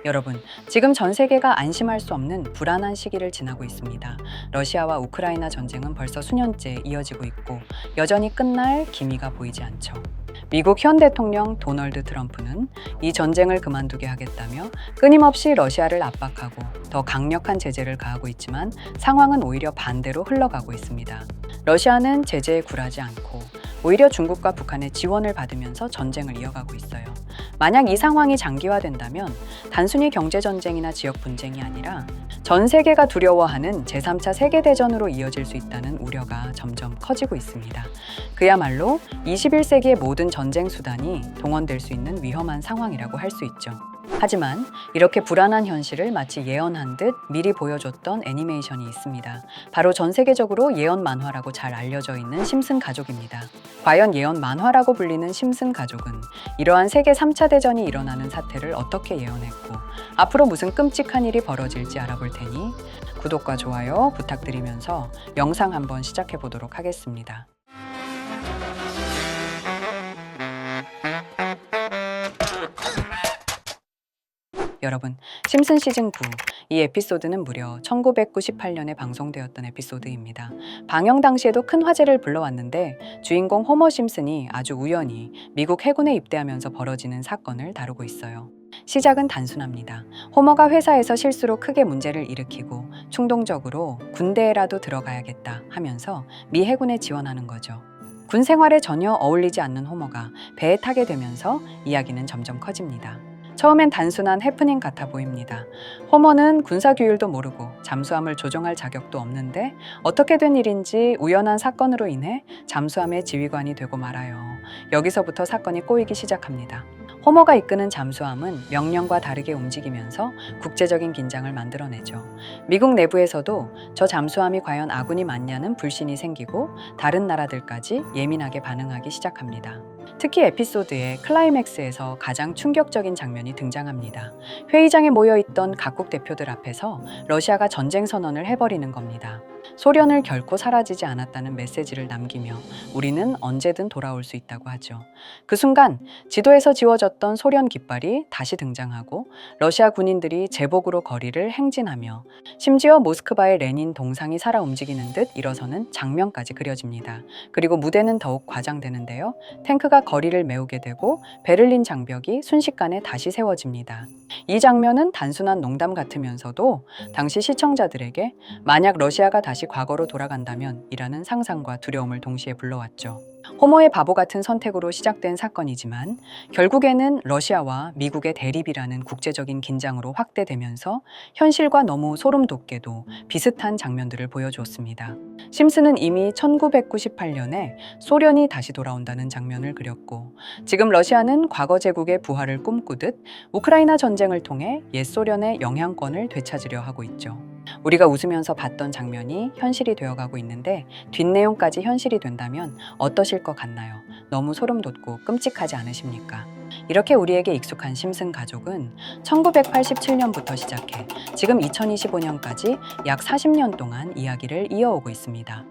여러분, 지금 전 세계가 안심할 수 없는 불안한 시기를 지나고 있습니다. 러시아와 우크라이나 전쟁은 벌써 수년째 이어지고 있고 여전히 끝날 기미가 보이지 않죠. 미국 현 대통령 도널드 트럼프는 이 전쟁을 그만두게 하겠다며 끊임없이 러시아를 압박하고 더 강력한 제재를 가하고 있지만 상황은 오히려 반대로 흘러가고 있습니다. 러시아는 제재에 굴하지 않고 오히려 중국과 북한의 지원을 받으면서 전쟁을 이어가고 있어요. 만약 이 상황이 장기화된다면 단순히 경제전쟁이나 지역 분쟁이 아니라 전 세계가 두려워하는 제3차 세계대전으로 이어질 수 있다는 우려가 점점 커지고 있습니다. 그야말로 21세기의 모든 전쟁 수단이 동원될 수 있는 위험한 상황이라고 할 수 있죠. 하지만 이렇게 불안한 현실을 마치 예언한 듯 미리 보여줬던 애니메이션이 있습니다. 바로 전 세계적으로 예언 만화라고 잘 알려져 있는 심슨 가족입니다. 과연 예언 만화라고 불리는 심슨 가족은 이러한 세계 3차 대전이 일어나는 사태를 어떻게 예언했고 앞으로 무슨 끔찍한 일이 벌어질지 알아볼 테니 구독과 좋아요 부탁드리면서 영상 한번 시작해 보도록 하겠습니다. 여러분, 심슨 시즌 9, 이 에피소드는 무려 1998년에 방송되었던 에피소드입니다. 방영 당시에도 큰 화제를 불러왔는데 주인공 호머 심슨이 아주 우연히 미국 해군에 입대하면서 벌어지는 사건을 다루고 있어요. 시작은 단순합니다. 호머가 회사에서 실수로 크게 문제를 일으키고 충동적으로 군대에라도 들어가야겠다 하면서 미 해군에 지원하는 거죠. 군 생활에 전혀 어울리지 않는 호머가 배에 타게 되면서 이야기는 점점 커집니다. 처음엔 단순한 해프닝 같아 보입니다. 호머는 군사 규율도 모르고 잠수함을 조종할 자격도 없는데 어떻게 된 일인지 우연한 사건으로 인해 잠수함의 지휘관이 되고 말아요. 여기서부터 사건이 꼬이기 시작합니다. 호머가 이끄는 잠수함은 명령과 다르게 움직이면서 국제적인 긴장을 만들어내죠. 미국 내부에서도 저 잠수함이 과연 아군이 맞냐는 불신이 생기고 다른 나라들까지 예민하게 반응하기 시작합니다. 특히 에피소드의 클라이맥스에서 가장 충격적인 장면이 등장합니다. 회의장에 모여있던 각국 대표들 앞에서 러시아가 전쟁 선언을 해버리는 겁니다. 소련을 결코 사라지지 않았다는 메시지를 남기며 우리는 언제든 돌아올 수 있다고 하죠. 그 순간 지도에서 지워졌던 소련 깃발이 다시 등장하고 러시아 군인들이 제복으로 거리를 행진하며 심지어 모스크바의 레닌 동상이 살아 움직이는 듯 일어서는 장면까지 그려집니다. 그리고 무대는 더욱 과장되는데요. 탱크가 거리를 메우게 되고 베를린 장벽이 순식간에 다시 세워집니다. 이 장면은 단순한 농담 같으면서도 당시 시청자들에게 만약 러시아가 다시 과거로 돌아간다면 이라는 상상과 두려움을 동시에 불러왔죠. 호머의 바보 같은 선택으로 시작된 사건이지만 결국에는 러시아와 미국의 대립이라는 국제적인 긴장으로 확대되면서 현실과 너무 소름 돋게도 비슷한 장면들을 보여주었습니다. 심슨은 이미 1998년에 소련이 다시 돌아온다는 장면을 그렸고 지금 러시아는 과거 제국의 부활을 꿈꾸듯 우크라이나 전쟁을 통해 옛 소련의 영향권을 되찾으려 하고 있죠. 우리가 웃으면서 봤던 장면이 현실이 되어가고 있는데 뒷내용까지 현실이 된다면 어떠실 것 같나요? 너무 소름 돋고 끔찍하지 않으십니까? 이렇게 우리에게 익숙한 심슨 가족은 1987년부터 시작해 지금 2025년까지 약 40년 동안 이야기를 이어오고 있습니다.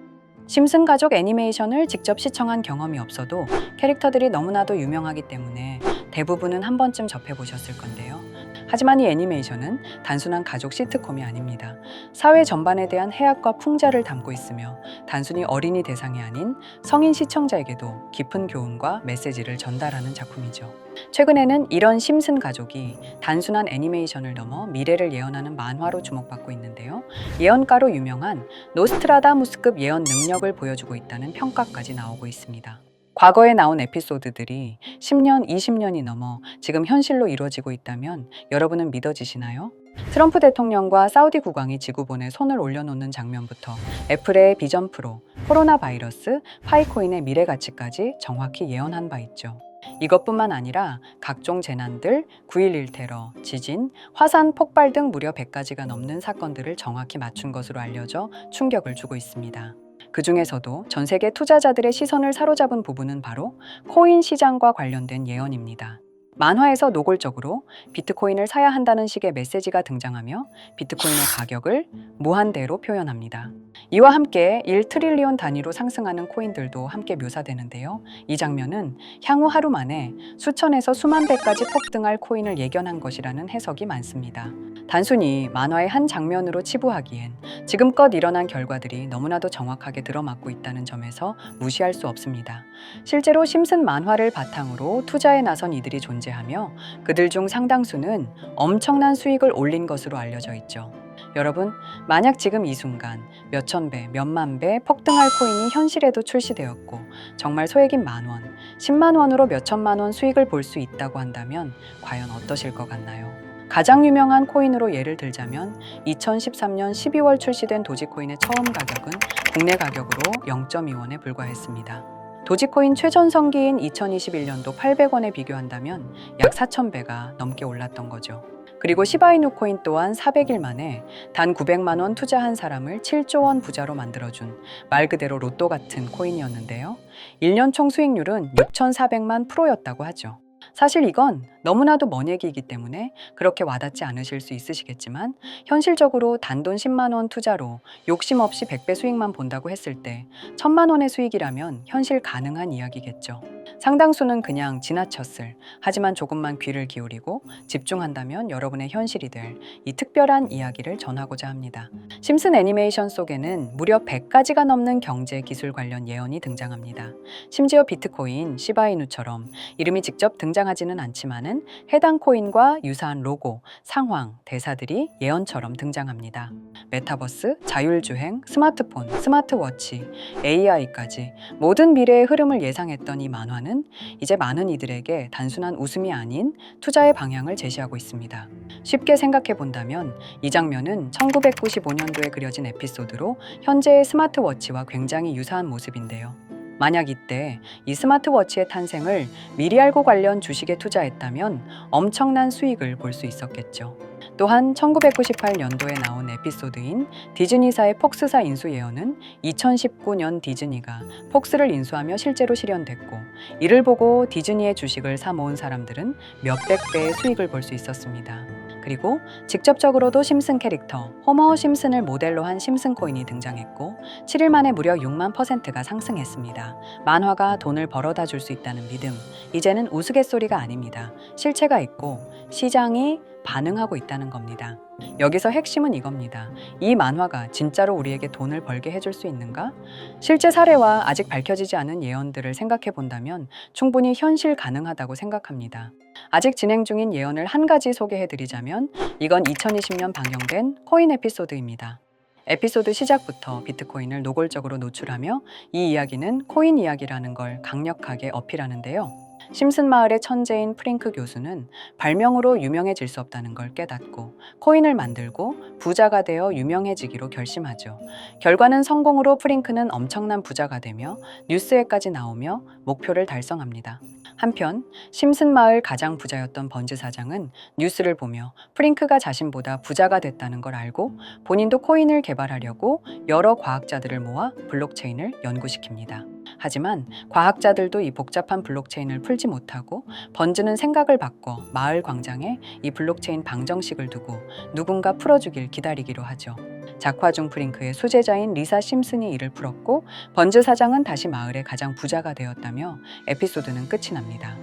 심슨 가족 애니메이션을 직접 시청한 경험이 없어도 캐릭터들이 너무나도 유명하기 때문에 대부분은 한 번쯤 접해보셨을 건데요. 하지만 이 애니메이션은 단순한 가족 시트콤이 아닙니다. 사회 전반에 대한 해악과 풍자를 담고 있으며 단순히 어린이 대상이 아닌 성인 시청자에게도 깊은 교훈과 메시지를 전달하는 작품이죠. 최근에는 이런 심슨 가족이 단순한 애니메이션을 넘어 미래를 예언하는 만화로 주목받고 있는데요. 예언가로 유명한 노스트라다무스급 예언 능력을 보여주고 있다는 평가까지 나오고 있습니다. 과거에 나온 에피소드들이 10년, 20년이 넘어 지금 현실로 이루어지고 있다면 여러분은 믿어지시나요? 트럼프 대통령과 사우디 국왕이 지구본에 손을 올려놓는 장면부터 애플의 비전 프로, 코로나 바이러스, 파이코인의 미래 가치까지 정확히 예언한 바 있죠. 이것뿐만 아니라 각종 재난들, 9.11 테러, 지진, 화산 폭발 등 무려 100가지가 넘는 사건들을 정확히 맞춘 것으로 알려져 충격을 주고 있습니다. 그 중에서도 전 세계 투자자들의 시선을 사로잡은 부분은 바로 코인 시장과 관련된 예언입니다. 만화에서 노골적으로 비트코인을 사야 한다는 식의 메시지가 등장하며 비트코인의 가격을 무한대로 표현합니다. 이와 함께 1트릴리온 단위로 상승하는 코인들도 함께 묘사되는데요. 이 장면은 향후 하루 만에 수천에서 수만 배까지 폭등할 코인을 예견한 것이라는 해석이 많습니다. 단순히 만화의 한 장면으로 치부하기엔 지금껏 일어난 결과들이 너무나도 정확하게 들어맞고 있다는 점에서 무시할 수 없습니다. 실제로 심슨 만화를 바탕으로 투자에 나선 이들이 존재하며 그들 중 상당수는 엄청난 수익을 올린 것으로 알려져 있죠. 여러분, 만약 지금 이 순간 몇천 배, 몇만 배 폭등할 코인이 현실에도 출시되었고 정말 소액인 만 원, 10만 원으로 몇천만 원 수익을 볼 수 있다고 한다면 과연 어떠실 것 같나요? 가장 유명한 코인으로 예를 들자면 2013년 12월 출시된 도지코인의 처음 가격은 국내 가격으로 0.2원에 불과했습니다. 도지코인 최전성기인 2021년도 800원에 비교한다면 약 4,000배가 넘게 올랐던 거죠. 그리고 시바이누 코인 또한 400일 만에 단 900만 원 투자한 사람을 7조 원 부자로 만들어준 말 그대로 로또 같은 코인이었는데요. 1년 총 수익률은 6,400만 프로였다고 하죠. 사실 이건 너무나도 먼 얘기이기 때문에 그렇게 와닿지 않으실 수 있으시겠지만 현실적으로 단돈 10만 원 투자로 욕심 없이 100배 수익만 본다고 했을 때 1,000만 원의 수익이라면 현실 가능한 이야기겠죠. 상당수는 그냥 지나쳤을, 하지만 조금만 귀를 기울이고 집중한다면 여러분의 현실이 될 이 특별한 이야기를 전하고자 합니다. 심슨 애니메이션 속에는 무려 100가지가 넘는 경제 기술 관련 예언이 등장합니다. 심지어 비트코인, 시바이누처럼 이름이 직접 등장하지는 않지만은 해당 코인과 유사한 로고, 상황, 대사들이 예언처럼 등장합니다. 메타버스, 자율주행, 스마트폰, 스마트워치, AI까지 모든 미래의 흐름을 예상했던 이 만화는 이제 많은 이들에게 단순한 웃음이 아닌 투자의 방향을 제시하고 있습니다. 쉽게 생각해 본다면 이 장면은 1995년도에 그려진 에피소드로 현재의 스마트워치와 굉장히 유사한 모습인데요. 만약 이때 이 스마트워치의 탄생을 미리 알고 관련 주식에 투자했다면 엄청난 수익을 볼 수 있었겠죠. 또한 1998년도에 나온 에피소드인 디즈니사의 폭스사 인수 예언은 2019년 디즈니가 폭스를 인수하며 실제로 실현됐고 이를 보고 디즈니의 주식을 사 모은 사람들은 몇백 배의 수익을 볼 수 있었습니다. 그리고 직접적으로도 심슨 캐릭터 호머 심슨을 모델로 한 심슨 코인이 등장했고 7일 만에 무려 6만%가 상승했습니다. 만화가 돈을 벌어다 줄 수 있다는 믿음, 이제는 우스갯소리가 아닙니다. 실체가 있고 시장이 반응하고 있다는 겁니다. 여기서 핵심은 이겁니다. 이 만화가 진짜로 우리에게 돈을 벌게 해줄 수 있는가? 실제 사례와 아직 밝혀지지 않은 예언들을 생각해 본다면 충분히 현실 가능하다고 생각합니다. 아직 진행 중인 예언을 한 가지 소개해 드리자면 이건 2020년 방영된 코인 에피소드입니다. 에피소드 시작부터 비트코인을 노골적으로 노출하며 이 이야기는 코인 이야기라는 걸 강력하게 어필하는데요. 심슨 마을의 천재인 프링크 교수는 발명으로 유명해질 수 없다는 걸 깨닫고 코인을 만들고 부자가 되어 유명해지기로 결심하죠. 결과는 성공으로 프링크는 엄청난 부자가 되며 뉴스에까지 나오며 목표를 달성합니다. 한편 심슨 마을 가장 부자였던 번즈 사장은 뉴스를 보며 프링크가 자신보다 부자가 됐다는 걸 알고 본인도 코인을 개발하려고 여러 과학자들을 모아 블록체인을 연구시킵니다. 하지만 과학자들도 이 복잡한 블록체인을 풀지 못하고 번즈는 생각을 바꿔 마을 광장에 이 블록체인 방정식을 두고 누군가 풀어주길 기다리기로 하죠. 작화 중 프링크의 수제자인 리사 심슨이 이를 풀었고 번즈 사장은 다시 마을의 가장 부자가 되었다며 에피소드는 끝이 납니다.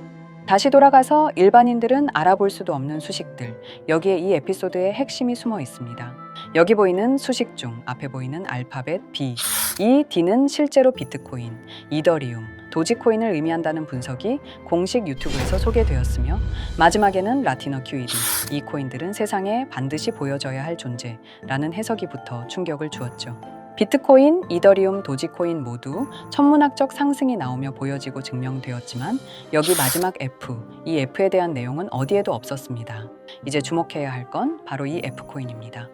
다시 돌아가서 일반인들은 알아볼 수도 없는 수식들, 여기에 이 에피소드의 핵심이 숨어 있습니다. 여기 보이는 수식 중 앞에 보이는 알파벳 B, 이 D는 실제로 비트코인, 이더리움, 도지코인을 의미한다는 분석이 공식 유튜브에서 소개되었으며 마지막에는 라티너 QED, 이 코인들은 세상에 반드시 보여져야 할 존재라는 해석이 붙어 충격을 주었죠. 비트코인, 이더리움, 도지코인 모두 천문학적 상승이 나오며 보여지고 증명되었지만 여기 마지막 F, 이 F에 대한 내용은 어디에도 없었습니다. 이제 주목해야 할 건 바로 이 F코인입니다.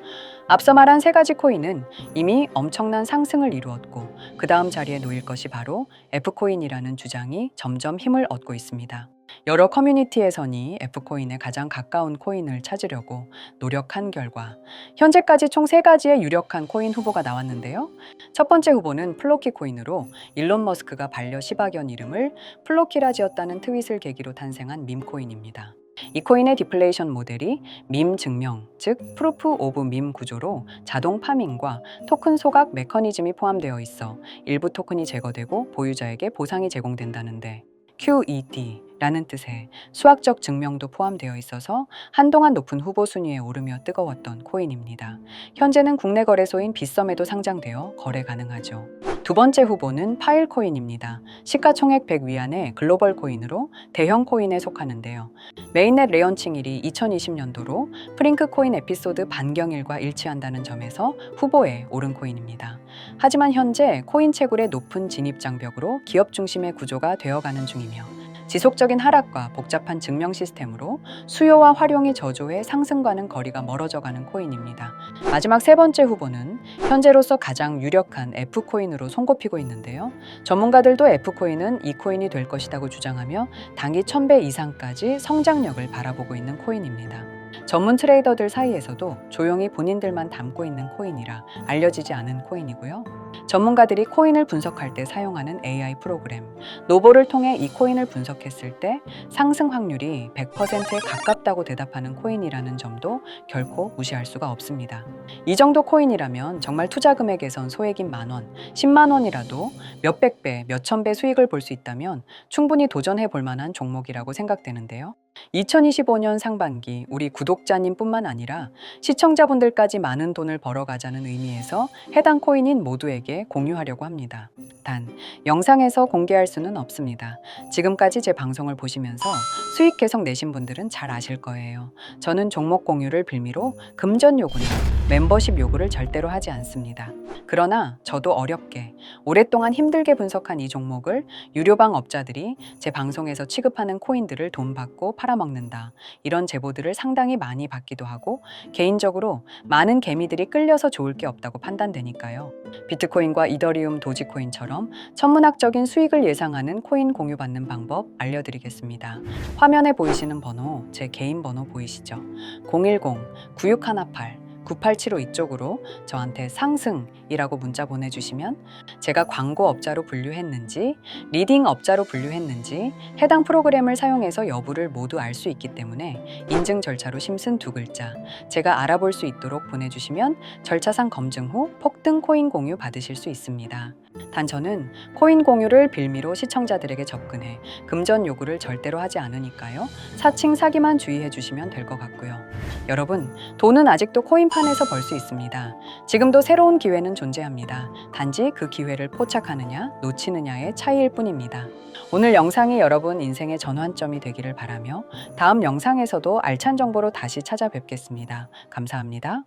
앞서 말한 세 가지 코인은 이미 엄청난 상승을 이루었고 그 다음 자리에 놓일 것이 바로 F코인이라는 주장이 점점 힘을 얻고 있습니다. 여러 커뮤니티에서는 F코인에 가장 가까운 코인을 찾으려고 노력한 결과 현재까지 총 3가지의 유력한 코인 후보가 나왔는데요. 첫 번째 후보는 플로키 코인으로 일론 머스크가 반려 시바견 이름을 플로키라 지었다는 트윗을 계기로 탄생한 밈코인입니다. 이 코인의 디플레이션 모델이 밈 증명, 즉 프루프 오브 밈 구조로 자동 파밍과 토큰 소각 메커니즘이 포함되어 있어 일부 토큰이 제거되고 보유자에게 보상이 제공된다는데 QED라는 뜻의 수학적 증명도 포함되어 있어서 한동안 높은 후보 순위에 오르며 뜨거웠던 코인입니다. 현재는 국내 거래소인 빗썸에도 상장되어 거래 가능하죠. 두 번째 후보는 파일코인입니다. 시가총액 100 위안의 글로벌 코인으로 대형 코인에 속하는데요. 메인넷 레언칭일이 2020년도로 프링크 코인 에피소드 반경일과 일치한다는 점에서 후보에 오른 코인입니다. 하지만 현재 코인 채굴의 높은 진입 장벽으로 기업 중심의 구조가 되어가는 중이며 지속적인 하락과 복잡한 증명 시스템으로 수요와 활용이 저조해 상승과는 거리가 멀어져가는 코인입니다. 마지막 세 번째 후보는 현재로서 가장 유력한 F코인으로 손꼽히고 있는데요. 전문가들도 F코인은 이 코인이 될 것이라고 주장하며 단기 1000배 이상까지 성장력을 바라보고 있는 코인입니다. 전문 트레이더들 사이에서도 조용히 본인들만 담고 있는 코인이라 알려지지 않은 코인이고요. 전문가들이 코인을 분석할 때 사용하는 AI 프로그램 노보를 통해 이 코인을 분석했을 때 상승 확률이 100%에 가깝다고 대답하는 코인이라는 점도 결코 무시할 수가 없습니다. 이 정도 코인이라면 정말 투자 금액에선 소액인 만원, 10만 원이라도 몇백 배, 몇천 배 수익을 볼 수 있다면 충분히 도전해 볼 만한 종목이라고 생각되는데요. 2025년 상반기 우리 구독자님뿐만 아니라 시청자분들까지 많은 돈을 벌어가자는 의미에서 해당 코인인 모두에게 공유하려고 합니다. 단, 영상에서 공개할 수는 없습니다. 지금까지 제 방송을 보시면서 수익 계속 내신 분들은 잘 아실 거예요. 저는 종목 공유를 빌미로 금전 요구나 멤버십 요구를 절대로 하지 않습니다. 그러나 저도 어렵게 오랫동안 힘들게 분석한 이 종목을 유료방 업자들이 제 방송에서 취급하는 코인들을 돈 받고 팔아먹는다. 이런 제보들을 상당히 많이 받기도 하고 개인적으로 많은 개미들이 끌려서 좋을 게 없다고 판단되니까요. 비트코인과 이더리움, 도지코인처럼 천문학적인 수익을 예상하는 코인 공유받는 방법 알려드리겠습니다. 화면에 보이시는 번호, 제 개인 번호 보이시죠? 010-9618 9875 이쪽으로 저한테 상승이라고 문자 보내주시면 제가 광고 업자로 분류했는지 리딩 업자로 분류했는지 해당 프로그램을 사용해서 여부를 모두 알 수 있기 때문에 인증 절차로 심슨 2글자 제가 알아볼 수 있도록 보내주시면 절차상 검증 후 폭등 코인 공유 받으실 수 있습니다. 단 저는 코인 공유를 빌미로 시청자들에게 접근해 금전 요구를 절대로 하지 않으니까요. 사칭 사기만 주의해 주시면 될 것 같고요. 여러분, 돈은 아직도 코인판에서 벌 수 있습니다. 지금도 새로운 기회는 존재합니다. 단지 그 기회를 포착하느냐 놓치느냐의 차이일 뿐입니다. 오늘 영상이 여러분 인생의 전환점이 되기를 바라며 다음 영상에서도 알찬 정보로 다시 찾아뵙겠습니다. 감사합니다.